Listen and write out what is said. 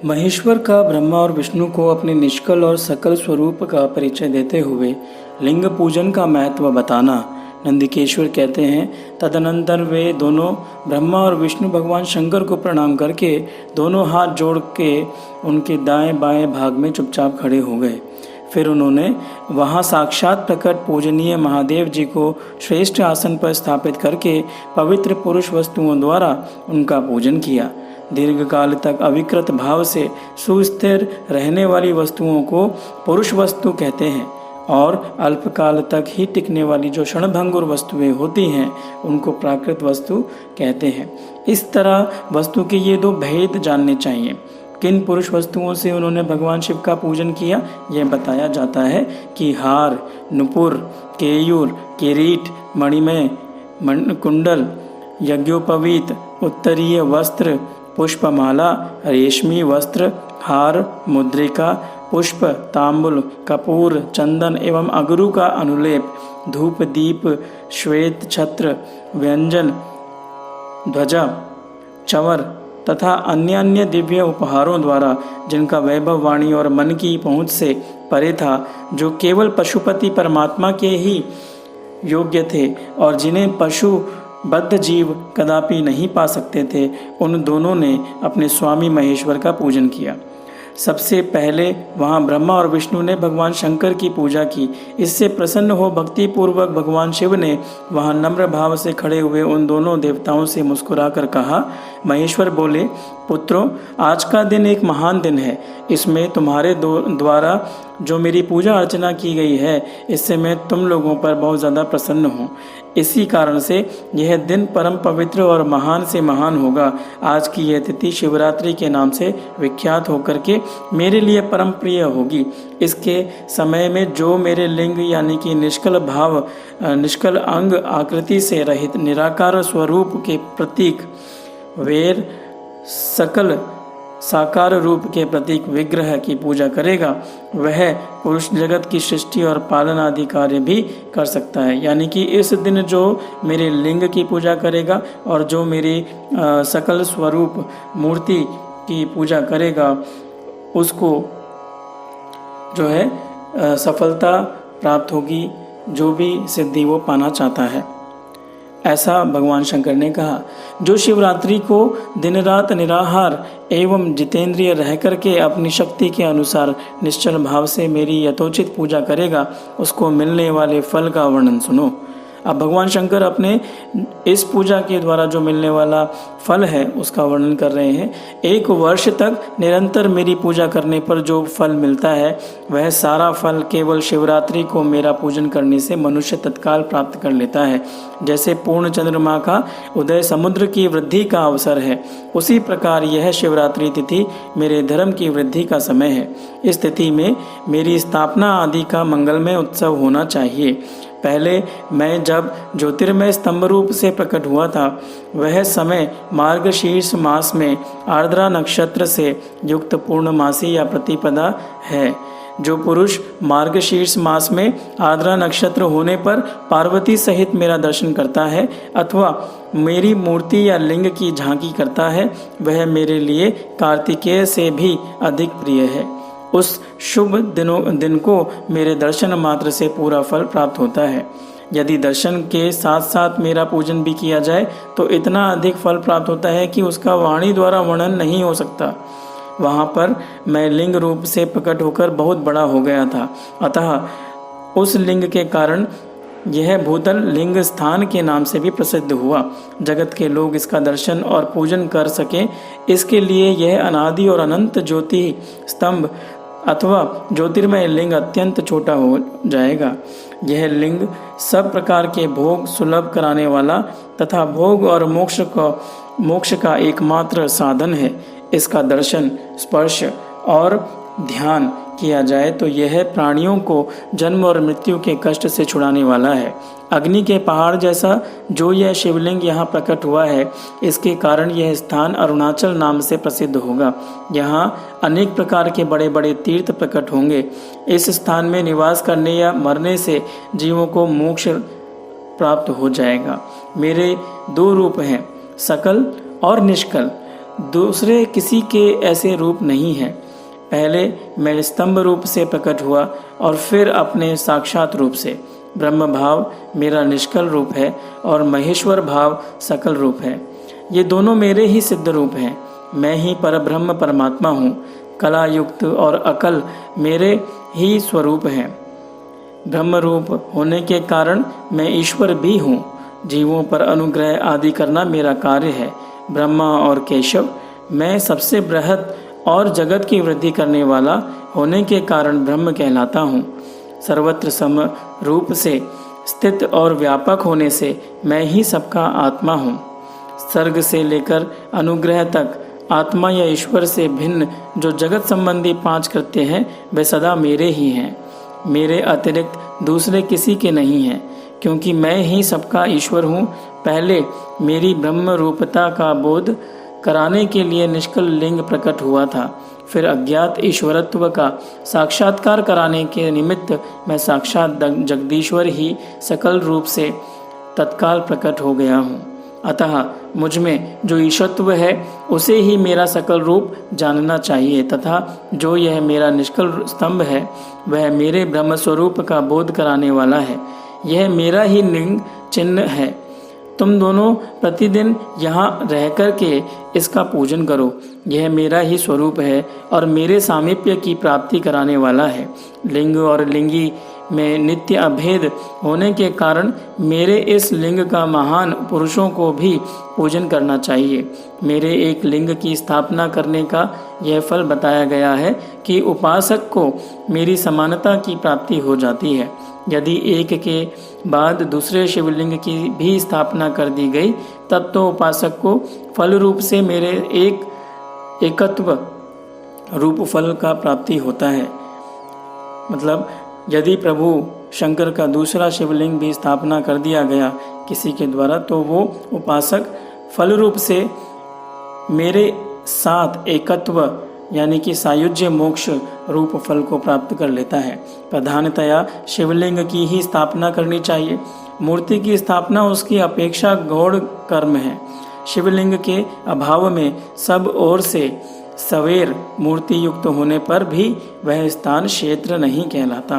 महेश्वर का ब्रह्मा और विष्णु को अपने निष्कल और सकल स्वरूप का परिचय देते हुए लिंग पूजन का महत्व बताना। नंदिकेश्वर कहते हैं, तदनंतर वे दोनों ब्रह्मा और विष्णु भगवान शंकर को प्रणाम करके दोनों हाथ जोड़ के उनके दाएं बाएं भाग में चुपचाप खड़े हो गए। फिर उन्होंने वहां साक्षात प्रकट पूजनीय महादेव जी को श्रेष्ठ आसन पर स्थापित करके पवित्र पुरुष वस्तुओं द्वारा उनका पूजन किया। दीर्घ काल तक अविकृत भाव से सुस्थिर रहने वाली वस्तुओं को पुरुष वस्तु कहते हैं और अल्पकाल तक ही टिकने वाली जो क्षणभंगुर वस्तुएं होती हैं उनको प्राकृत वस्तु कहते हैं। इस तरह वस्तु के ये दो भेद जानने चाहिए। किन पुरुष वस्तुओं से उन्होंने भगवान शिव का पूजन किया, यह बताया जाता है कि हार, नुपुर, केयूर, किरीट, मणिमय कुंडल, यज्ञोपवीत, उत्तरीय वस्त्र, पुष्पमाला, रेशमी वस्त्र, हार, मुद्रिका, पुष्प, तांबुल, कपूर, चंदन एवं अगरू का अनुलेप, धूप, दीप, श्वेत छत्र, व्यंजन, ध्वजा, चवर तथा अन्य दिव्य उपहारों द्वारा जिनका वैभव वाणी और मन की पहुँच से परे था, जो केवल पशुपति परमात्मा के ही योग्य थे और जिन्हें पशु बद्ध जीव कदापि नहीं पा सकते थे, उन दोनों ने अपने स्वामी महेश्वर का पूजन किया। सबसे पहले वहां ब्रह्मा और विष्णु ने भगवान शंकर की पूजा की। इससे प्रसन्न हो भक्ति पूर्वक भगवान शिव ने वहां नम्र भाव से खड़े हुए उन दोनों देवताओं से मुस्कुराकर कहा। महेश्वर बोले, पुत्रों, आज का दिन एक महान दिन है। इसमें तुम्हारे द्वारा जो मेरी पूजा अर्चना की गई है, इससे मैं तुम लोगों पर बहुत ज़्यादा प्रसन्न हूँ। इसी कारण से यह दिन परम पवित्र और महान से महान होगा। आज की यह तिथि शिवरात्रि के नाम से विख्यात होकर के मेरे लिए परम प्रिय होगी। इसके समय में जो मेरे लिंग यानी कि निष्कल अंग आकृति से रहित निराकार स्वरूप के प्रतीक वेर सकल साकार रूप के प्रतीक विग्रह की पूजा करेगा, वह पुरुष जगत की सृष्टि और पालन आदि कार्य भी कर सकता है। यानी कि इस दिन जो मेरे लिंग की पूजा करेगा और जो मेरी सकल स्वरूप मूर्ति की पूजा करेगा, उसको जो है सफलता प्राप्त होगी, जो भी सिद्धि वो पाना चाहता है। ऐसा भगवान शंकर ने कहा। जो शिवरात्रि को दिन रात निराहार एवं जितेंद्रिय रह करके अपनी शक्ति के अनुसार निश्चल भाव से मेरी यथोचित पूजा करेगा, उसको मिलने वाले फल का वर्णन सुनो। अब भगवान शंकर अपने इस पूजा के द्वारा जो मिलने वाला फल है उसका वर्णन कर रहे हैं। 1 वर्ष तक निरंतर मेरी पूजा करने पर जो फल मिलता है, वह सारा फल केवल शिवरात्रि को मेरा पूजन करने से मनुष्य तत्काल प्राप्त कर लेता है। जैसे पूर्ण चंद्रमा का उदय समुद्र की वृद्धि का अवसर है, उसी प्रकार यह शिवरात्रि तिथि मेरे धर्म की वृद्धि का समय है। इस तिथि में मेरी स्थापना आदि का मंगलमय उत्सव होना चाहिए। पहले मैं जब ज्योतिर्मय स्तंभ रूप से प्रकट हुआ था, वह समय मार्गशीर्ष मास में आर्द्रा नक्षत्र से युक्त पूर्णमासी या प्रतिपदा है। जो पुरुष मार्गशीर्ष मास में आर्द्रा नक्षत्र होने पर पार्वती सहित मेरा दर्शन करता है अथवा मेरी मूर्ति या लिंग की झांकी करता है, वह मेरे लिए कार्तिकेय से भी अधिक प्रिय है। उस शुभ दिन को मेरे दर्शन मात्र से पूरा फल प्राप्त होता है। यदि दर्शन के साथ साथ मेरा पूजन भी किया जाए तो इतना अधिक फल प्राप्त होता है कि उसका वाणी द्वारा वर्णन नहीं हो सकता। वहाँ पर मैं लिंग रूप से प्रकट होकर बहुत बड़ा हो गया था, अतः उस लिंग के कारण यह भूतल लिंग स्थान के नाम से भी प्रसिद्ध हुआ। जगत के लोग इसका दर्शन और पूजन कर सकें, इसके लिए यह अनादि और अनंत ज्योति स्तंभ अथवा ज्योतिर्मय लिंग अत्यंत छोटा हो जाएगा। यह लिंग सब प्रकार के भोग सुलभ कराने वाला तथा भोग और मोक्ष का एकमात्र साधन है। इसका दर्शन, स्पर्श और ध्यान किया जाए तो यह प्राणियों को जन्म और मृत्यु के कष्ट से छुड़ाने वाला है। अग्नि के पहाड़ जैसा जो यह शिवलिंग यहाँ प्रकट हुआ है, इसके कारण यह स्थान अरुणाचल नाम से प्रसिद्ध होगा। यहाँ अनेक प्रकार के बड़े बड़े तीर्थ प्रकट होंगे। इस स्थान में निवास करने या मरने से जीवों को मोक्ष प्राप्त हो जाएगा। मेरे 2 रूप हैं, सकल और निष्कल। दूसरे किसी के ऐसे रूप नहीं है। पहले मैं स्तंभ रूप से प्रकट हुआ और फिर अपने साक्षात रूप से। ब्रह्म भाव मेरा निष्कल रूप है और महेश्वर भाव सकल रूप है। ये दोनों मेरे ही सिद्ध रूप हैं। मैं ही परब्रह्म परमात्मा हूँ। कला युक्त और अकल मेरे ही स्वरूप हैं। ब्रह्म रूप होने के कारण मैं ईश्वर भी हूँ। जीवों पर अनुग्रह आदि करना मेरा कार्य है। ब्रह्मा और केशव, मैं सबसे बृहद और जगत की वृद्धि करने वाला होने के कारण ब्रह्म कहलाता हूँ। सर्वत्र सम रूप से स्थित और व्यापक होने से मैं ही सबका आत्मा हूँ। सर्ग से लेकर अनुग्रह तक आत्मा या ईश्वर से भिन्न जो जगत संबंधी 5 कृत्य हैं वे सदा मेरे ही हैं। मेरे अतिरिक्त दूसरे किसी के नहीं हैं, क्योंकि मैं ही सबका ईश्वर हूँ। पहले मेरी ब्रह्म रूपता का बोध कराने के लिए निष्कल लिंग प्रकट हुआ था। फिर अज्ञात ईश्वरत्व का साक्षात्कार कराने के निमित्त मैं साक्षात जगदीश्वर ही सकल रूप से तत्काल प्रकट हो गया हूँ। अतः मुझ में जो ईश्वरत्व है उसे ही मेरा सकल रूप जानना चाहिए, तथा जो यह मेरा निष्कल स्तंभ है वह मेरे ब्रह्म स्वरूप का बोध कराने वाला है। यह मेरा ही लिंग चिन्ह है। तुम दोनों प्रतिदिन यहाँ रह कर के इसका पूजन करो। यह मेरा ही स्वरूप है और मेरे सामीप्य की प्राप्ति कराने वाला है। लिंग और लिंगी में नित्य अभेद होने के कारण मेरे इस लिंग का महान पुरुषों को भी पूजन करना चाहिए। मेरे एक लिंग की स्थापना करने का यह फल बताया गया है कि उपासक को मेरी समानता की प्राप्ति हो जाती है। यदि एक के बाद दूसरे शिवलिंग की भी स्थापना कर दी गई तब तो उपासक को फल रूप से मेरे एकत्व रूप फल का प्राप्ति होता है। मतलब यदि प्रभु शंकर का दूसरा शिवलिंग भी स्थापना कर दिया गया किसी के द्वारा तो वो उपासक फल रूप से मेरे साथ एकत्व यानी कि सायुज्य मोक्ष रूप फल को प्राप्त कर लेता है। प्रधानतया शिवलिंग की ही स्थापना करनी चाहिए। मूर्ति की स्थापना उसकी अपेक्षा गौण कर्म है। शिवलिंग के अभाव में सब ओर से सवेर मूर्ति युक्त होने पर भी वह स्थान क्षेत्र नहीं कहलाता।